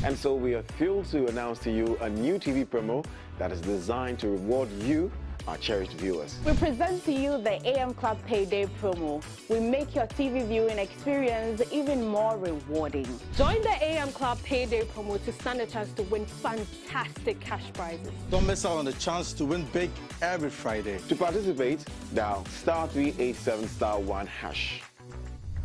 And so we are thrilled to announce to you a new TV promo that is designed to reward you, our cherished viewers. We present to you the AM Club Payday promo. We make your TV viewing experience even more rewarding. Join the AM Club Payday promo to stand a chance to win fantastic cash prizes. Don't miss out on the chance to win big every Friday. To participate, dial *387*1#.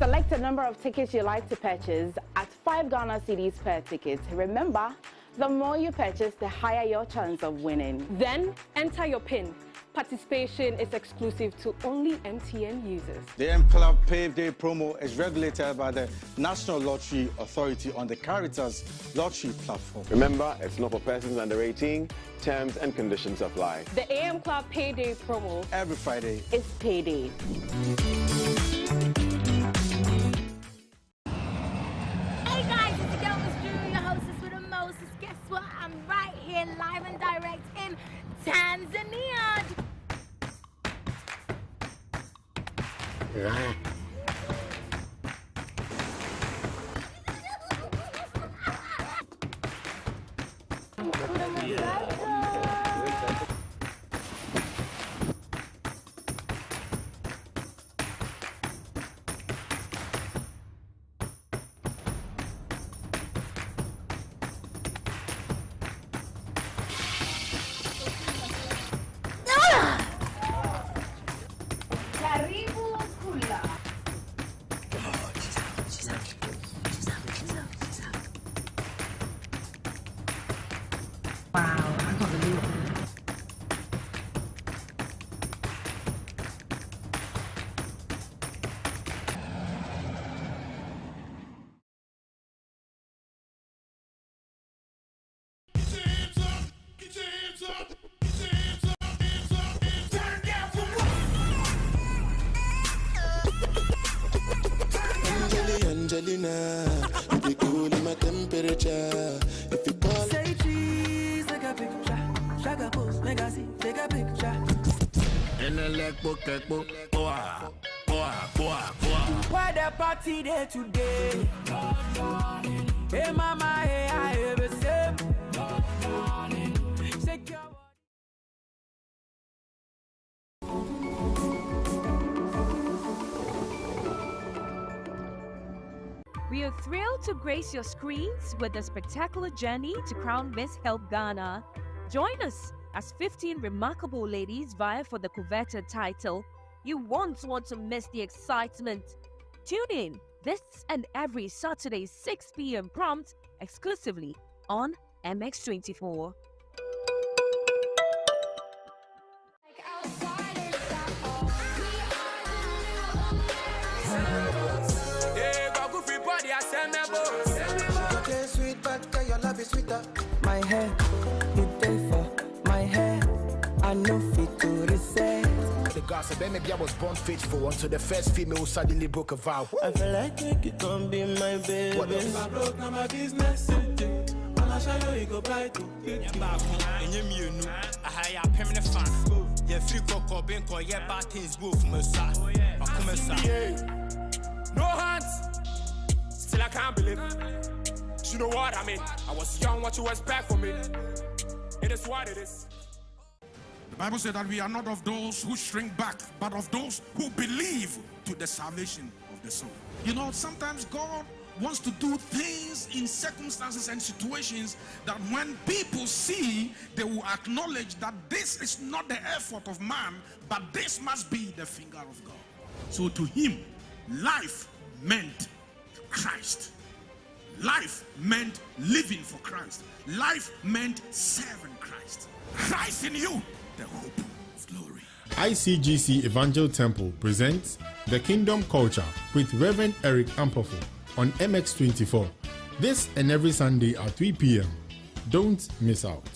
Select a number of tickets you like to purchase at 5 Ghana cedis per ticket. Remember, the more you purchase, the higher your chance of winning. Then enter your PIN. Participation is exclusive to only MTN users. The AM Club Payday promo is regulated by the National Lottery Authority on the Caritas Lottery platform. Remember, it's not for persons under 18. Terms and conditions apply. The AM Club Payday promo. Every Friday is payday. Hey guys, it's the girl Miss Drew, your hostess with the mostest. Guess what? I'm right here live and direct in Tanzania. Angelina, you be cool in my temperature. If you call, say cheese, take a picture. Shaka post, make a see, take a picture. in a leg book, boa. Why the party there today? Hey mama, hey I ever say. Shake your We are thrilled to grace your screens with a spectacular journey to crown Miss Help Ghana. Join us as 15 remarkable ladies vie for the coveted title. You won't want to miss the excitement. Tune in this and every Saturday 6 p.m. prompt exclusively on MX24. sweet, but girl, your love is sweeter. My hair, you day for my hair. I know fit to reset. The gossip, maybe I was born faithful until the first female suddenly broke a vow. I feel like you can be my baby. What else? If I broke, now my business. I'll show you, you go buy to. And you know, I hire a permanent fan. You're free cocoa, bingo, yeah, bad things go from a side. No hands. Still I can't believe. You know what I mean? I was young, what you expect from me? It is what it is. The Bible said that we are not of those who shrink back, but of those who believe to the salvation of the soul. You know, sometimes God wants to do things in circumstances and situations that when people see, they will acknowledge that this is not the effort of man, but this must be the finger of God. So to him, life meant Christ. Life meant living for Christ. Life meant serving Christ. Christ in you, the hope of glory. ICGC Evangel Temple presents The Kingdom Culture with Reverend Eric Ampofo on MX24. This and every Sunday at 3 p.m. Don't miss out.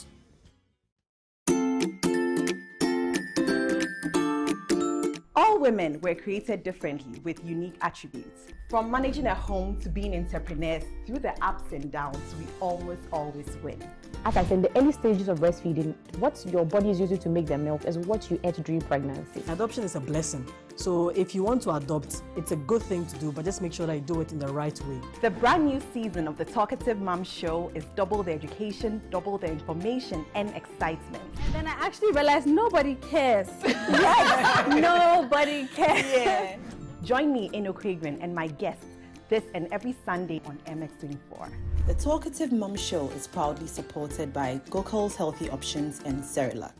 All women were created differently with unique attributes. From managing a home to being entrepreneurs, through the ups and downs, we almost always win. as I said, in the early stages of breastfeeding, what your body is using to make the milk is what you ate during pregnancy. Adoption is a blessing. So if you want to adopt, it's a good thing to do, but just make sure that you do it in the right way. The brand new season of the Talkative Mom Show is double the education, double the information and excitement. And then I actually realized nobody cares. Yes, nobody cares. Yeah. Join me, Eno Kragren, and my guests this and every Sunday on MX24. The Talkative Mum Show is proudly supported by Gokul's Healthy Options and Cerilac.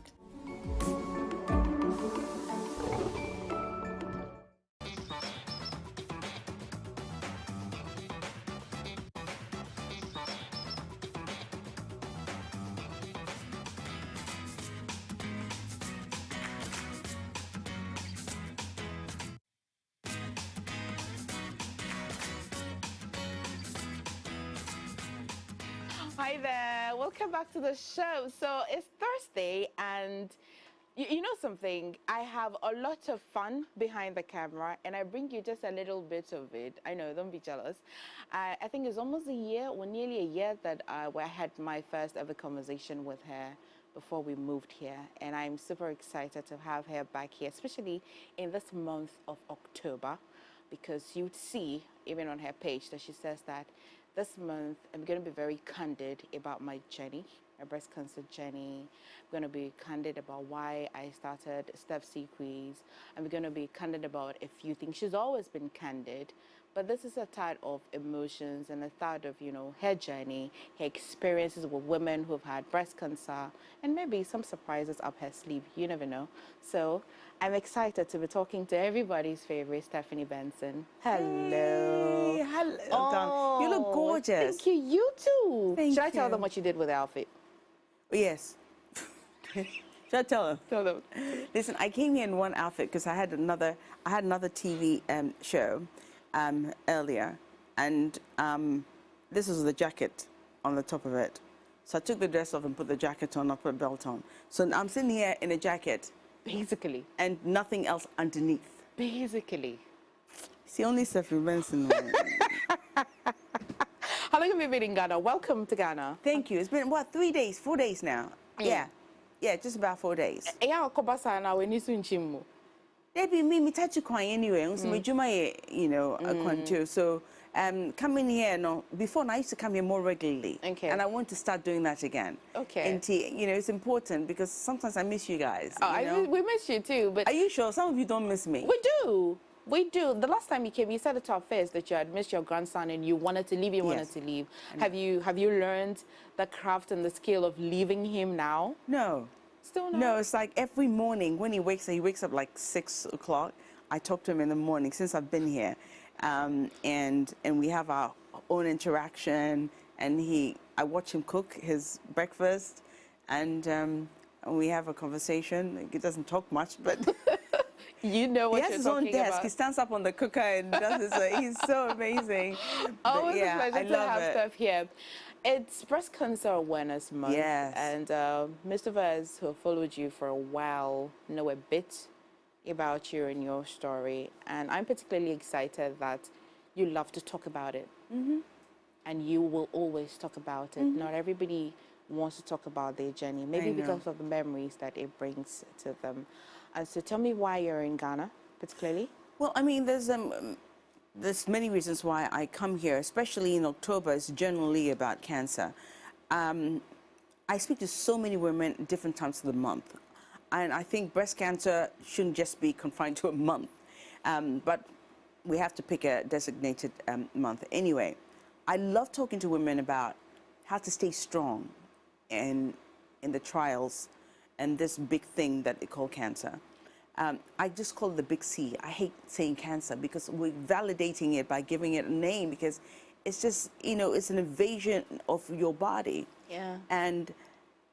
Hi there, welcome back to the show. So it's Thursday and you know something, I have a lot of fun behind the camera and I bring you just a little bit of it. I know, don't be jealous. I think it's almost a year or nearly a year that I had my first ever conversation with her before we moved here, and I'm super excited to have her back here, especially in this month of October, because you'd see even on her page that she says that this month, I'm going to be very candid about my journey, my breast cancer journey. I'm going to be candid about why I started Steph Quiz. I'm going to be candid about a few things. She's always been candid, but this is a type of emotions and a thought of, you know, her journey, her experiences with women who've had breast cancer, and maybe some surprises up her sleeve. You never know. So I'm excited to be talking to everybody's favorite, Stephanie Benson. Hello. Hey, hello. You look gorgeous. Thank you. You too. Thank Should I tell them what you did with the outfit? Yes. Should I tell them? Tell them. Listen, I came here in one outfit because I had another TV show earlier, and this was the jacket on the top of it. So I took the dress off and put the jacket on. I put a belt on. So I'm sitting here in a jacket. Basically. And nothing else underneath. Basically. It's the only Stephanie Benson. How long have you been in Ghana? Welcome to Ghana. Thank you. It's been, what, 3 days, 4 days now? Yeah. Yeah, just about 4 days. Yeah, Debbie, me touch you anyway. So you know, a contour. So coming here, no, before I used to come here more regularly. Okay. And I want to start doing that again. Okay. And you know, it's important because sometimes I miss you guys. Oh, we miss you too. But are you sure? Some of you don't miss me. We do. We do. The last time you came, you said it to our face that you had missed your grandson and you wanted to leave. Have you learned the craft and the skill of leaving him now? No. Still not? No, it's like every morning when he wakes up like 6 o'clock. I talk to him in the morning since I've been here. And we have our own interaction, and I watch him cook his breakfast, and we have a conversation. He doesn't talk much, but you know what he has his own desk. He stands up on the cooker and does his. He's so amazing. Always a pleasure to have Steph here. It's Breast Cancer Awareness Month, yes, and most of us who have followed you for a while know a bit about you and your story, and I'm particularly excited that you love to talk about it, and you will always talk about it. Not everybody wants to talk about their journey, maybe because of the memories that it brings to them. And so tell me why you're in Ghana, particularly. Well, I mean, there's many reasons why I come here, especially in October. It's generally about cancer. I speak to so many women at different times of the month. And I think breast cancer shouldn't just be confined to a month, but we have to pick a designated month. Anyway, I love talking to women about how to stay strong in the trials and this big thing that they call cancer. I just call it the big C. I hate saying cancer because we're validating it by giving it a name, because it's just, you know, it's an invasion of your body. Yeah. And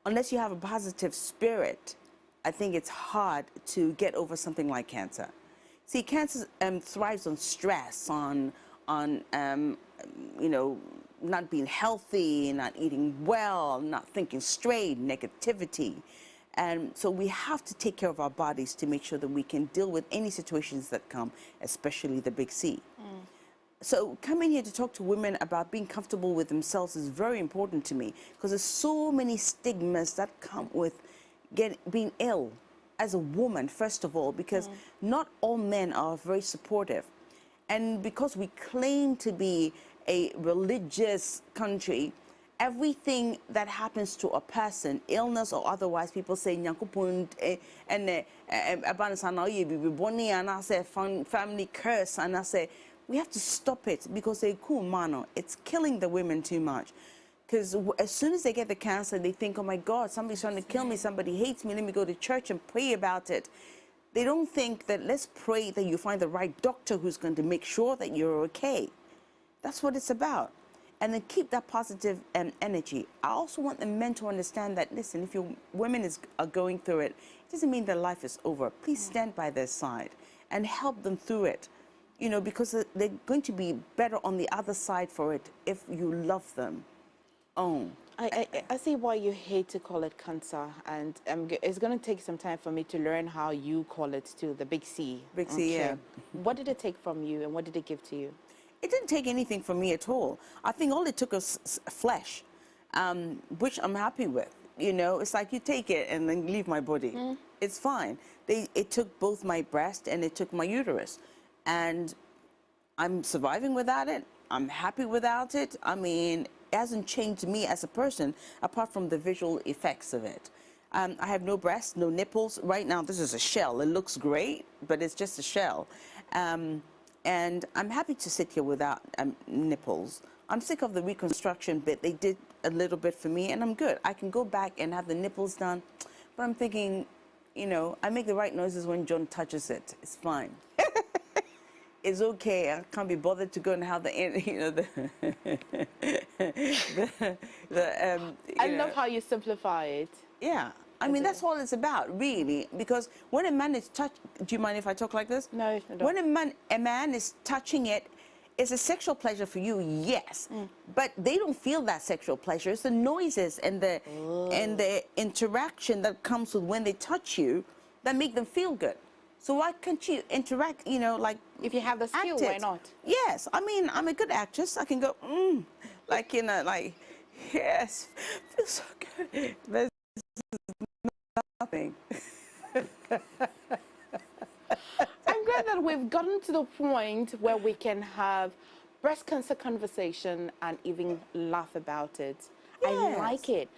unless you have a positive spirit, I think it's hard to get over something like cancer. See, cancer thrives on stress, on you know, not being healthy, not eating well, not thinking straight, negativity. And so we have to take care of our bodies to make sure that we can deal with any situations that come, especially the big C. So coming here to talk to women about being comfortable with themselves is very important to me, because there's so many stigmas that come with being ill as a woman, first of all, because not all men are very supportive. And because we claim to be a religious country, everything that happens to a person, illness or otherwise, people say, "Nyankopon and family curse," and I say, we have to stop it, because it's killing the women too much. Because as soon as they get the cancer, they think, "Oh my God, somebody's trying to kill me, somebody hates me, let me go to church and pray about it." They don't think that, let's pray that you find the right doctor who's going to make sure that you're okay. That's what it's about. And then keep that positive energy. I also want the men to understand that, listen, if your women are going through it, it doesn't mean their life is over. Please stand by their side and help them through it. You know, because they're going to be better on the other side for it if you love them. I see why you hate to call it cancer, and it's going to take some time for me to learn how you call it too, the big C. Big C, yeah. What did it take from you, and what did it give to you? It didn't take anything from me at all. I think all it took was flesh, which I'm happy with. You know, it's like you take it and then leave my body. It's fine. It took both my breast and it took my uterus. And I'm surviving without it. I'm happy without it. I mean, it hasn't changed me as a person, apart from the visual effects of it. I have no breasts, no nipples. Right now, this is a shell. It looks great, but it's just a shell. And I'm happy to sit here without nipples. I'm sick of the reconstruction bit. They did a little bit for me, and I'm good. I can go back and have the nipples done. But I'm thinking, you know, I make the right noises when John touches it. It's fine. It's okay. I can't be bothered to go and have the, you know, I love how you simplify it. Yeah. I mean, that's all it's about, really, because when a man is do you mind if I talk like this? No, I don't. When a man is touching it, it's a sexual pleasure for you, yes, but they don't feel that sexual pleasure. It's the noises and the interaction that comes with when they touch you that make them feel good. So why can't you interact, you know, like... If you have the skill, why not? Yes. I mean, I'm a good actress. I can go, like, you know, like, yes, feels so good. There's nothing. I'm glad that we've gotten to the point where we can have breast cancer conversation and even laugh about it. Yes. I like it.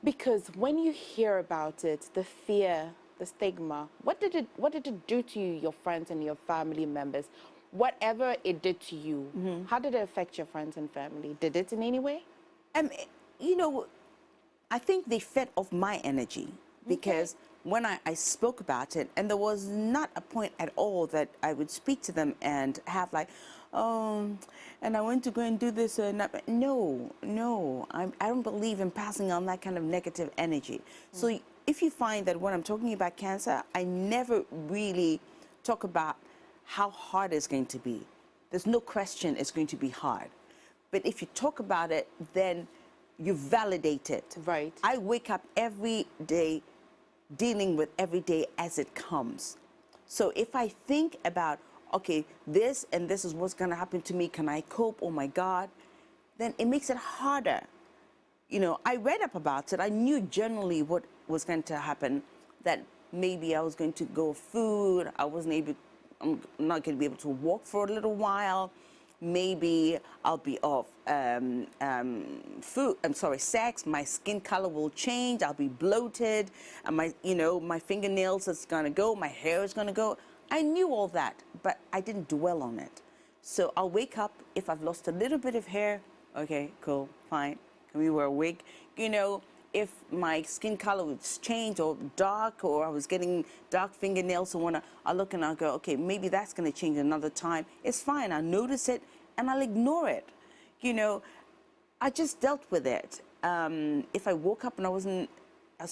Because when you hear about it, the fear, the stigma, what did it do to you, your friends and your family members? Whatever it did to you, how did it affect your friends and family? Did it in any way? You know, I think they fed off my energy, because when I spoke about it, and there was not a point at all that I would speak to them and have like, oh, and I went to go and do this. No, I don't believe in passing on that kind of negative energy. So if you find that when I'm talking about cancer, I never really talk about how hard it's going to be. There's no question it's going to be hard. But if you talk about it, then you validate it. Right. I wake up every day dealing with every day as it comes. So if I think about, okay, this and this is what's going to happen to me, can I cope? Oh my God. Then it makes it harder. You know, I read up about it. I knew generally what was going to happen, that maybe I was going to go food. I'm not going to be able to walk for a little while. Maybe I'll be off sex. My skin color will change. I'll be bloated. And my fingernails is going to go. My hair is going to go. I knew all that, but I didn't dwell on it. So I'll wake up. If I've lost a little bit of hair, okay, cool, fine. Can we wear a wig? You know, if my skin color was changed or dark, or I was getting dark fingernails or whatnot, I'll look and I'll go, okay, maybe that's going to change another time. It's fine. I'll notice it and I'll ignore it. You know, I just dealt with it. If I woke up and I was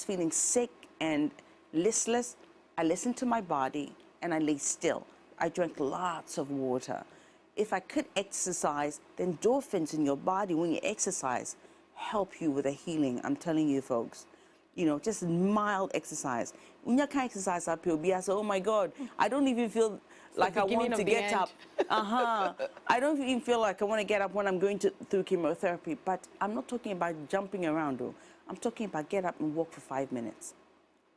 feeling sick and listless, I listened to my body and I lay still. I drank lots of water. If I could exercise, the endorphins in your body when you exercise help you with a healing. I'm telling you, folks. You know, just mild exercise. When you can't exercise up here, I say, oh my God, I don't even feel like I want to get up. I don't even feel like I want to get up when I'm going through chemotherapy, but I'm not talking about jumping around, though. I'm talking about get up and walk for 5 minutes.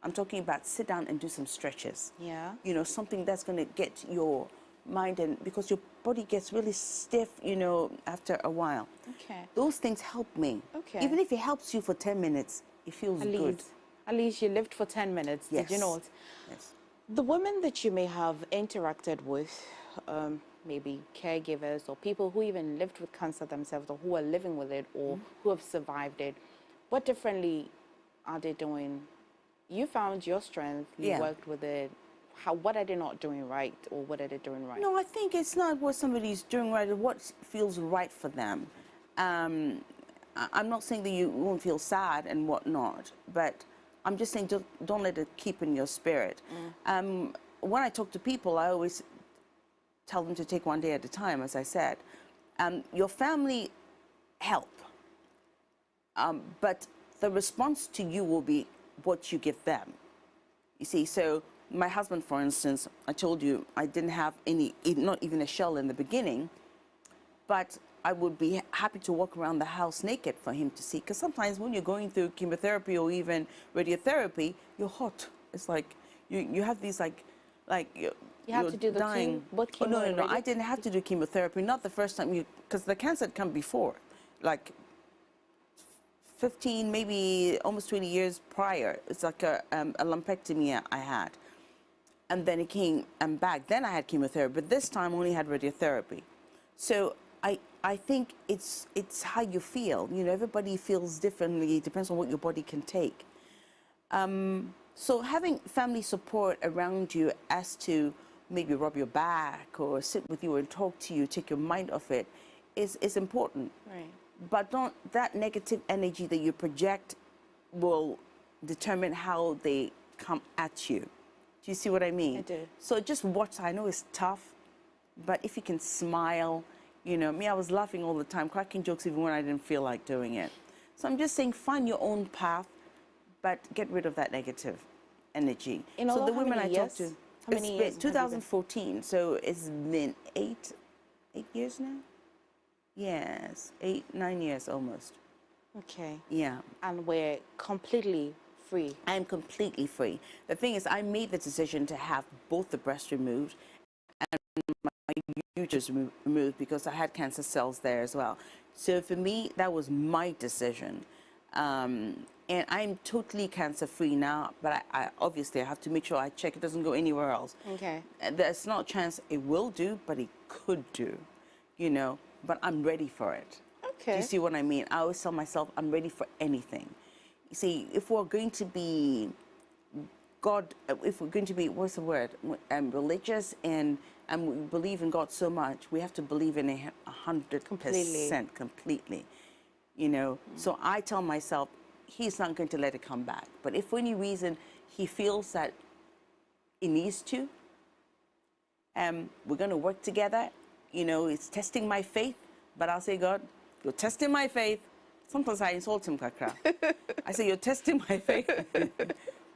I'm talking about sit down and do some stretches. Yeah. You know, something that's going to get your mind, and because your body gets really stiff, you know, after a while. Okay. Those things help me. Okay. Even if it helps you for 10 minutes, it feels good. At least you lived for 10 minutes, Yes. did you not? Yes. The women that you may have interacted with, maybe caregivers or people who even lived with cancer themselves or who are living with it or who have survived it, what differently are they doing? You found your strength, you worked with it. What are they not doing right, or what are they doing right? No, I think it's not what somebody's doing right, it's what feels right for them. I'm not saying that you won't feel sad and whatnot, but I'm just saying don't let it keep in your spirit. When I talk to people, I always tell them to take one day at a time, as I said. Your family help, but the response to you will be what you give them. You see, so my husband, for instance, I told you I didn't have not even a shell in the beginning, but I would be happy to walk around the house naked for him to see. Because sometimes when you're going through chemotherapy or even radiotherapy, you're hot. It's like you have these like you have to do the dying. chemo. No. I didn't have to do chemotherapy. Not the first time, because the cancer had come before, like 15, maybe almost 20 years prior. It's like a lumpectomy I had. And then it came back. Then I had chemotherapy, but this time I only had radiotherapy. So I think it's how you feel. You know, everybody feels differently. It depends on what your body can take. So having family support around you as to maybe rub your back or sit with you and talk to you, take your mind off it, is important. Right. But that negative energy that you project will determine how they come at you. Do you see what I mean? I do. So just watch. I know it's tough, but if you can smile, you know, I was laughing all the time, cracking jokes even when I didn't feel like doing it. So I'm just saying, find your own path, but get rid of that negative energy. So the women I talk to, how many years? 2014, so it's been 8 years now? Yes, 9 years almost. Okay. Yeah. And we're completely free. I'm completely free. The thing is, I made the decision to have both the breast removed and my uterus removed because I had cancer cells there as well. So for me, that was my decision. And I'm totally cancer-free now, but I obviously have to make sure I check it doesn't go anywhere else. Okay. There's not a chance it will do, but it could do, you know, but I'm ready for it. Okay. Do you see what I mean? I always tell myself I'm ready for anything. You see, if we're going to be if we're going to be, what's the word, religious and we believe in God so much, we have to believe in it 100% completely. You know, so I tell myself, he's not going to let it come back. But if for any reason he feels that he needs to, we're going to work together. You know, it's testing my faith, but I'll say, God, you're testing my faith. Sometimes I insult him, Kakra. I say, you're testing my faith,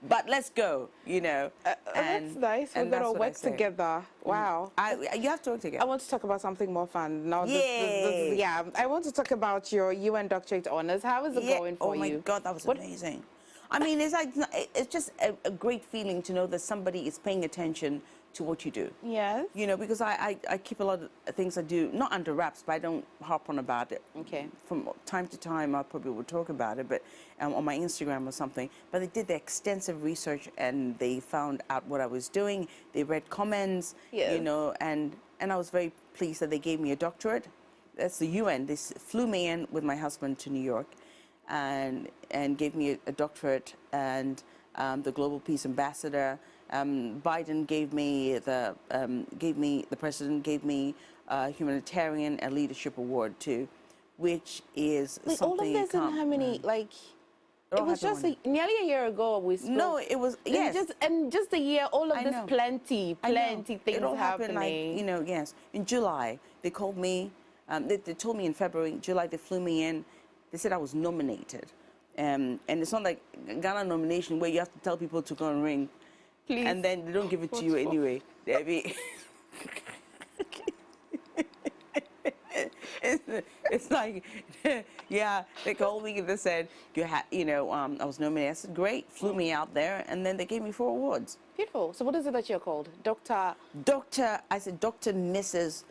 but let's go, you know. That's nice. We're going to work together. Wow. You have to work together. I want to talk about something more fun. Now, Yay. yeah, I want to talk about your UN doctorate honors. How is it going for you? Oh, my God, that was amazing. I mean, it's just a great feeling to know that somebody is paying attention to what you do. Yes. You know, because I keep a lot of things I do, not under wraps, but I don't harp on about it. Okay. From time to time, I probably will talk about it, but on my Instagram or something. But they did the extensive research and they found out what I was doing. They read comments, you know, and I was very pleased that they gave me a doctorate. That's the UN. They flew me in with my husband to New York and gave me a doctorate, and the Global Peace Ambassador. Biden gave me the president gave me a humanitarian and leadership award too, which is like something. All of this and how many like. It was just nearly a year ago we spoke. No, it was just a year. All of this, plenty things it all happening. Happened like, you know, yes. In July, they called me. They told me in February. In July, they flew me in. They said I was nominated, and it's not like Ghana nomination where you have to tell people to go and ring. Please. And then they don't give it to you anyway. It's like, yeah, they called me and they said, I was nominated. I said, great, flew me out there, and then they gave me 4 awards. Beautiful. So what is it that you're called? Dr. I said, Dr. Mrs.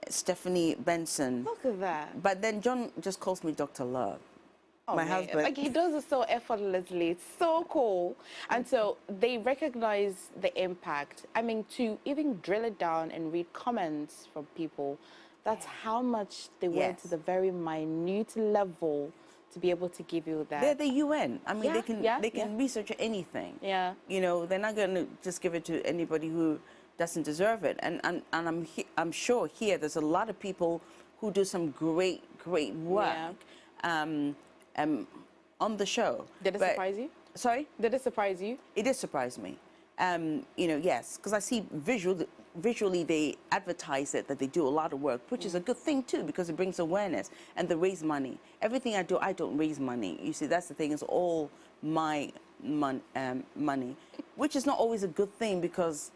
Stephanie Benson. Look at that. But then John just calls me Dr. Love. Oh, my man. husband. Like, he does it so effortlessly. It's so cool. And so they recognize the impact. I mean, to even drill it down and read comments from people, that's how much they went to the very minute level to be able to give you that. They're the UN. I mean, they can research anything. Yeah. You know, they're not going to just give it to anybody who doesn't deserve it. And I'm sure here there's a lot of people who do some great work. On the show. Did it surprise you? Sorry? Did it surprise you? It did surprise me. Yes, because I see visually they advertise it, that they do a lot of work, which is a good thing too, because it brings awareness, and they raise money. Everything I do, I don't raise money. You see, that's the thing, it's all my money, which is not always a good thing, because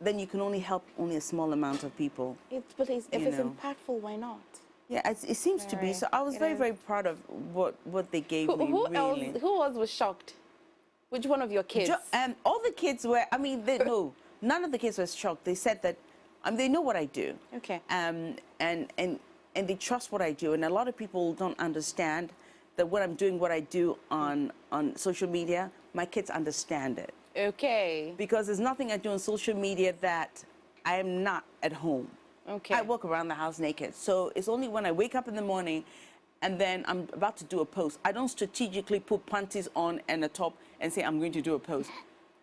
then you can only help only a small amount of people. If it's impactful, why not? Yeah, it seems to be. So I was very proud of what they gave me. Who else was shocked? Which one of your kids? All the kids were. I mean, no, none of the kids were shocked. They said that, they know what I do. Okay. And they trust what I do. And a lot of people don't understand that when I'm doing what I do on social media, my kids understand it. Okay. Because there's nothing I do on social media that I am not at home. Okay. I walk around the house naked. So it's only when I wake up in the morning and then I'm about to do a post. I don't strategically put panties on and a top and say I'm going to do a post.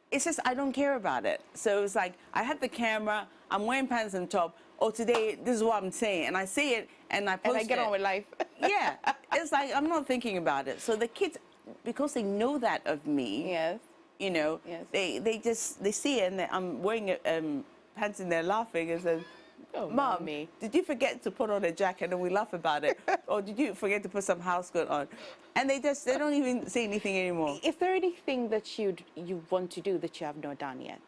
It's just I don't care about it. So it's like I have the camera, I'm wearing pants and top. Oh, today, this is what I'm saying. And I say it and I post it. And I get on with life. Yeah. It's like I'm not thinking about it. So the kids, because they know that of me, yes. Yes. They see it and I'm wearing pants and they're laughing and says, oh, Mom, did you forget to put on a jacket? And we laugh about it. Or did you forget to put some house coat on? And they don't even say anything anymore. Is there anything that you want to do that you have not done yet?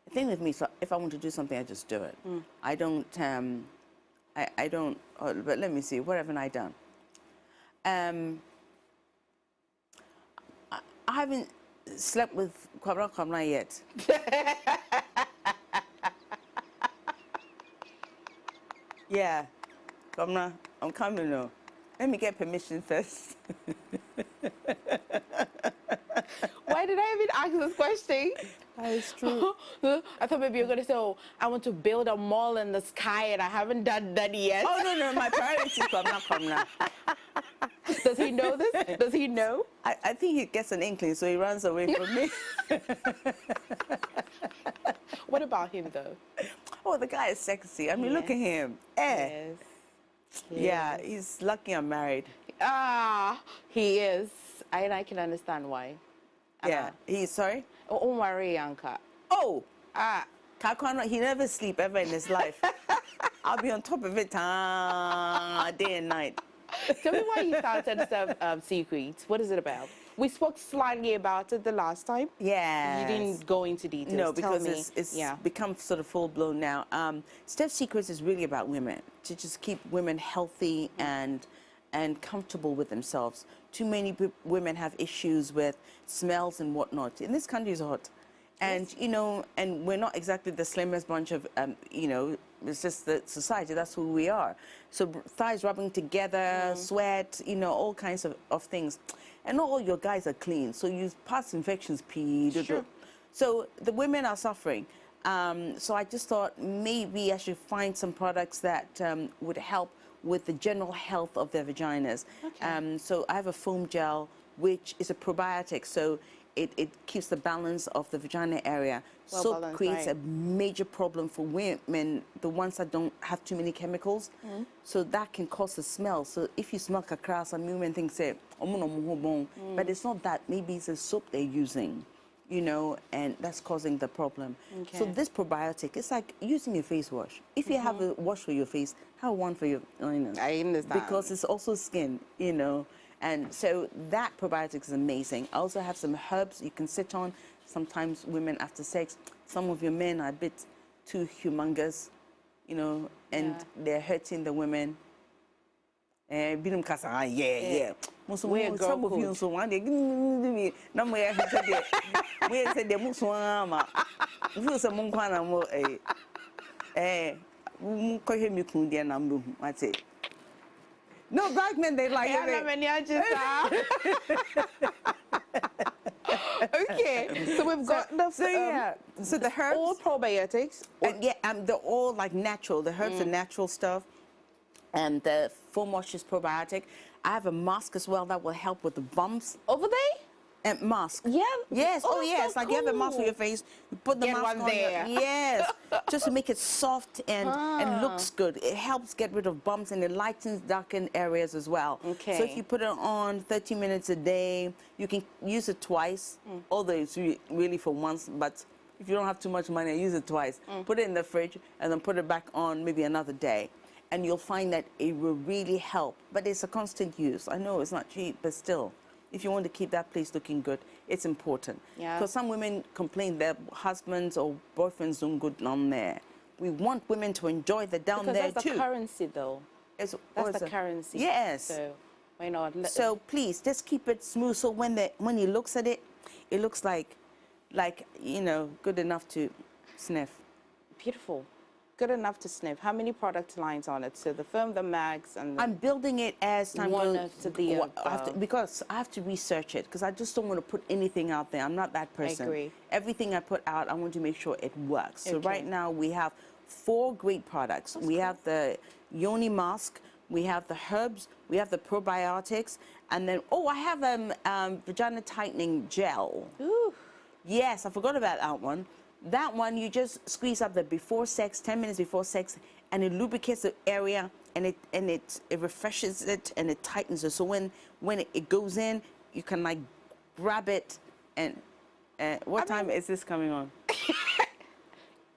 The thing with me, so if I want to do something, I just do it. I don't, but let me see, what haven't I done? I haven't slept with Kwabra yet. Yeah, Kwabra, I'm coming now. Let me get permission first. Why did I even ask this question? That is true. I thought maybe you're going to say, oh, I want to build a mall in the sky and I haven't done that yet. Oh, no, my priority is Kwabra. Does he know this? Does he know? I think he gets an inkling, so he runs away from me. What about him, though? Oh, the guy is sexy. I mean, look at him. Yes. Yeah, he's lucky I'm married. Ah, he is. And I can understand why. Yeah, he's sorry? Oh, Marie Yanka. Oh! He never sleep ever in his life. I'll be on top of it day and night. Tell me why you started Secrets. What is it about? We spoke slightly about it the last time. Yeah. You didn't go into details. No, because it's become sort of full-blown now. Steph Secrets is really about women, to just keep women healthy and comfortable with themselves. Too many women have issues with smells and whatnot. And this country is hot. And, and we're not exactly the slimmest bunch of, it's just the society, that's who we are. So thighs rubbing together, sweat, all kinds of things. And not all your guys are clean, so you pass infections, pee. Sure. So the women are suffering. So I just thought maybe I should find some products that would help with the general health of their vaginas. Okay. So I have a foam gel, which is a probiotic, so it keeps the balance of the vagina area. Soap creates a major problem for women, the ones that don't have too many chemicals. So that can cause a smell. So if you smell kakra, some women think, say, but it's not that. Maybe it's a soap they're using, and that's causing the problem. Okay. So this probiotic, it's like using a face wash. If you have a wash for your face, have one for your anus. I understand. Because it's also skin, And so that probiotic is amazing. I also have some herbs you can sit on. Sometimes women after sex, some of your men are a bit too humongous, and they're hurting the women. Binum kasa, yeah. We're Some of you so one day, no more. We said the Muswama. You some Munkwana more, Kohe Mukundi and Nambu, that's it. No, black men, they like it. Okay, so we've got the so the herbs, all probiotics, they're all like natural. The herbs are natural stuff, and the foam wash is probiotic. I have a mask as well that will help with the bumps. Over there? And mask. Yeah. Yes. Oh, yes. So like you have a mask for cool. your face. You put the Get mask one on. there. Yes. Just to make it soft and looks good. It helps get rid of bumps and it lightens darkened areas as well. Okay. So if you put it on 30 minutes a day, you can use it twice. Although it's really for once, but if you don't have too much money, use it twice. Put it in the fridge and then put it back on maybe another day. And you'll find that it will really help. But it's a constant use. I know it's not cheap, but still. If you want to keep that place looking good, it's important. Yeah. Because some women complain their husbands or boyfriends don't go down there. We want women to enjoy the down there too. Because that's the currency, though. That's the currency. Yes. So why not? So please, just keep it smooth. So when he looks at it, it looks like good enough to sniff. Beautiful. Good enough to sniff. How many product lines on it? So the foam, the mags, and I'm building it as time one goes. after the Because I have to research it, because I just don't want to put anything out there. I'm not that person. I agree. Everything I put out, I want to make sure it works. So Okay. right now we have 4 great products. We have the Yoni mask, we have the herbs, we have the probiotics, and then I have vagina tightening gel. Ooh. Yes, I forgot about that one. That one, you just squeeze up the before sex, 10 minutes before sex, and it lubricates the area, and it refreshes it, and it tightens it. So when it goes in, you can like grab it, and what time is this coming on?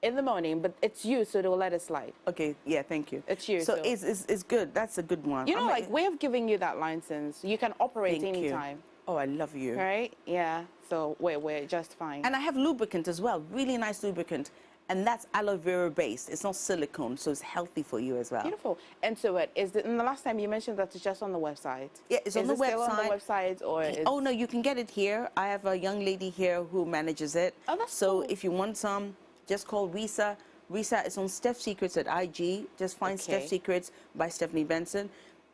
In the morning, but it's you, so it will let it slide. Okay, yeah, thank you. It's you. So it's good. That's a good one. You know, like we have given you that license. You can operate Thank you. anytime. Oh, I love you. Right? Yeah. So we're just fine. And I have lubricant as well, really nice lubricant. And that's aloe vera based. It's not silicone, so it's healthy for you as well. Beautiful. And so and the last time you mentioned that it's just on the website. Yeah, it's on the website. Still on the website or Oh no, you can get it here. I have a young lady here who manages it. Oh, that's so cool. if you want some, just call Risa. Risa is on Steph Secrets at IG. Just find Okay. Steph Secrets by Stephanie Benson,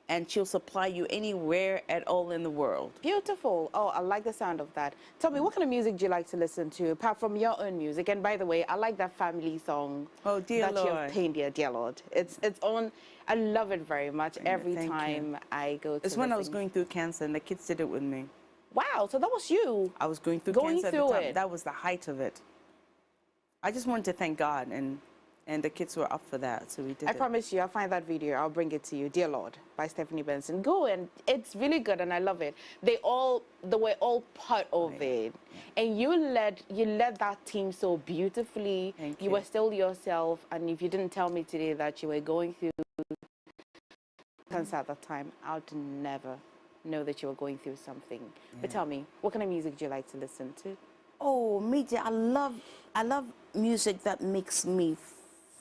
and she'll supply you anywhere at all in the world. Beautiful. Oh, I like the sound of that. Tell me, what kind of music do you like to listen to, apart from your own music? And by the way, I like that family song. Oh, dear that Lord. you have penned, dear Lord. It's on. I love it very much. Every Thank time you. I go to It's when I was listen. going through cancer, and the kids did it with me. Wow, so that was you. I was going through Going cancer through at the time. it. That was the height of it. I just wanted to thank God, and the kids were up for that, so we did I it. promise you, I'll find that video. I'll bring it to you, Dear Lord, by Stephanie Benson. Go, and it's really good, and I love it. They were all part of it, and you led that team so beautifully. Thank you were still yourself, and if you didn't tell me today that you were going through cancer at that time, I would never know that you were going through something. But tell me, what kind of music do you like to listen to? Oh, media! I love music that makes me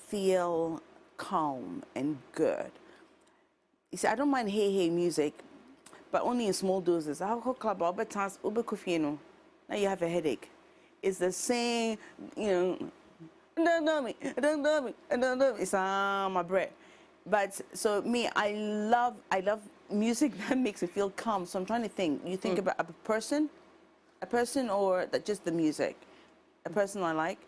feel calm and good. You see, I don't mind hey music, but only in small doses. I'll go club, I'll be task, now you have a headache. It's the same, don't know me. It's my breath. But so me, I love music that makes me feel calm. So I'm trying to think. You think about a person, or just the music? A person I like.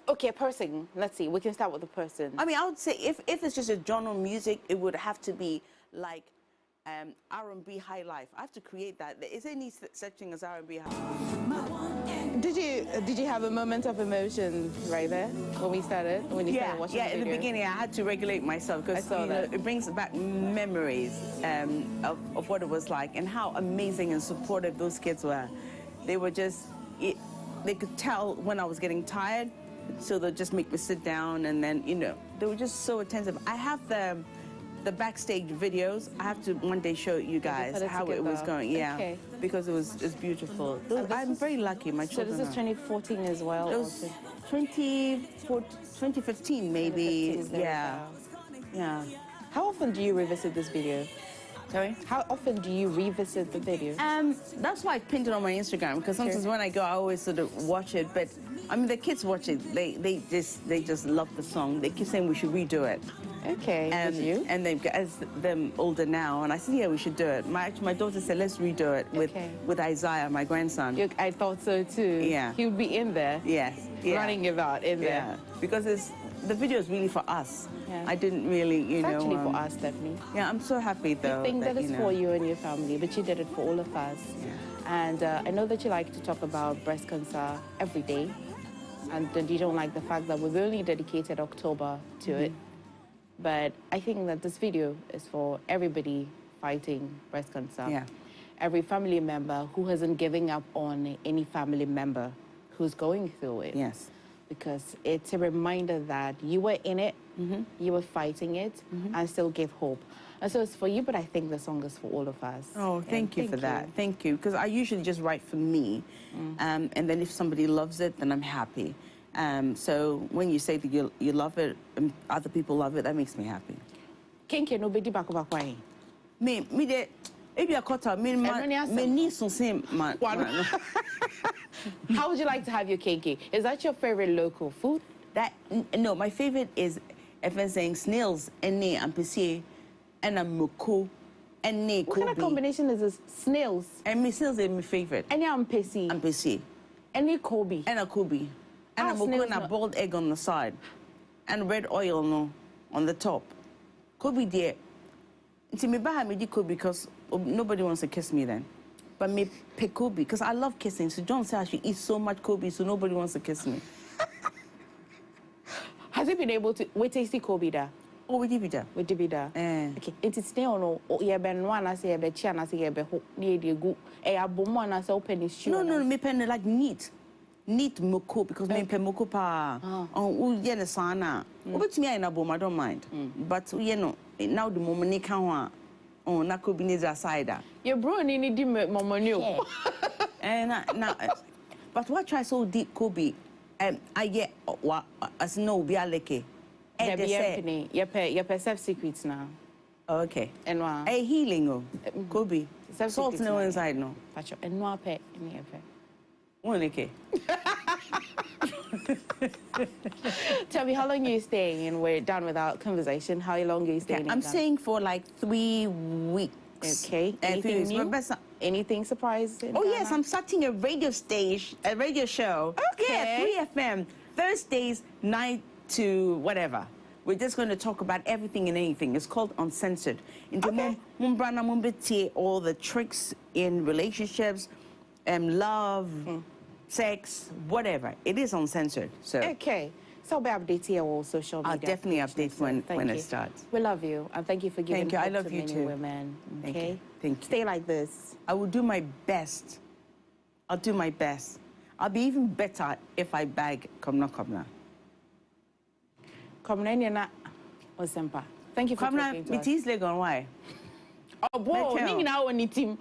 Okay, a person. Let's see. We can start with a person. I mean, I would say if it's just a genre of music, it would have to be like R&B high life. I have to create that. Is there any such thing as R&B high life? Did you have a moment of emotion right there when we started? When you started watching the in the video? beginning, I had to regulate myself because it brings back memories of what it was like and how amazing and supportive those kids were. They were just, they could tell when I was getting tired. So they'll just make me sit down, and then, they were just so attentive. I have the backstage videos. I have to one day show you guys how it was going. Yeah, okay. Because it's beautiful. I'm very lucky. My children. So this is 2014 as well? It was 2015 maybe. 2015, yeah. How often do you revisit this video? Sorry? How often do you revisit the video? That's why I pinned it on my Instagram, because sometimes when I go, I always sort of watch it. But I mean, the kids watch it. They just love the song. They keep saying we should redo it. Okay. And you? And they've got them older now, and I said, yeah, we should do it. My daughter said, let's redo it with Isaiah, my grandson. I thought so too. Yeah. He would be in there. Yes. Yeah. Running about in there. Because the video is really for us. Yeah. I didn't really, it's actually for us, Stephanie. Yeah, I'm so happy though. You think that it's for you and your family, but you did it for all of us. Yeah. And I know that you like to talk about breast cancer every day, and that you don't like the fact that we've only dedicated October to it. But I think that this video is for everybody fighting breast cancer. Yeah. Every family member who hasn't given up on any family member who's going through it. Yes. Because it's a reminder that you were in it, you were fighting it, and still gave hope. And so it's for you, but I think the song is for all of us. Oh, thank you for that. Thank you. Because I usually just write for me, and then if somebody loves it, then I'm happy. So when you say that you love it, and other people love it, that makes me happy. Kenke no bedi bako bako Me de ebi akota me ni so same man. How would you like to have your kenke? Is that your favorite local food? No, my favorite is if I'm saying snails and ampesi and a moko and ne. What kind of combination is this? Snails. And me snails are my favorite. And ampesi. Ampesi. And a kobe. And a kobe. And a moko and a boiled egg on the side. And red oil on the top. Kobe dear. It's me baha me di kobe because nobody wants to kiss me then. But me pick kobe because I love kissing. So John said I should eat so much kobe so nobody wants to kiss me. Has he been able to wait tasty kobe da? Oh, we did that. We did that. Okay. It's still no. You ben one I say be chian I say be ho near the go. Abom one I say open his shoe. No, me pen like neat moko because me pen moko pa. Oh, yeah, the sana. But me I na bom I don't mind. But you know now the moment they can oh na kobe needs a cider. Your bro need di mama new. And now, but what try so deep kobe? I get what as no be a leke. Your self secrets now. Okay. And what? A healing kobe. Salt no inside no. Pacho and no pet in here pet. One leke. Tell me, how long are you staying? And we're done with our conversation. How long are you staying? I'm staying for like 3 weeks. Okay. Anything new? Anything surprising? Oh yes, I'm starting a radio show. Okay. Yeah, 3 FM. Thursdays 9 to whatever. We're just going to talk about everything and anything. It's called Uncensored. Okay. All the tricks in relationships, love, sex, whatever. It is uncensored. So okay. So I'll be updating all social media. I'll definitely update when it starts. We love you and thank you for giving hope I love to you many too. women. Okay. Thank you. Thank you. Stay like this. I will do my best. I'll do my best. I'll be even better if I bag Komna. Komna na Osempa. Thank you for talking to us. It is leg on why? Oh boy, team.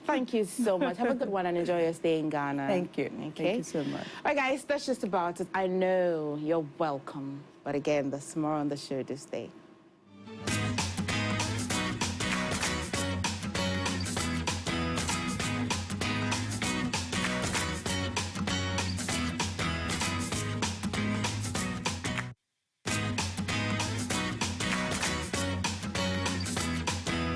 Thank you so much. Have a good one and enjoy your stay in Ghana. Thank you. Okay? Thank you so much. All right, guys, that's just about it. I know you're welcome. But again, there's more on the show this day.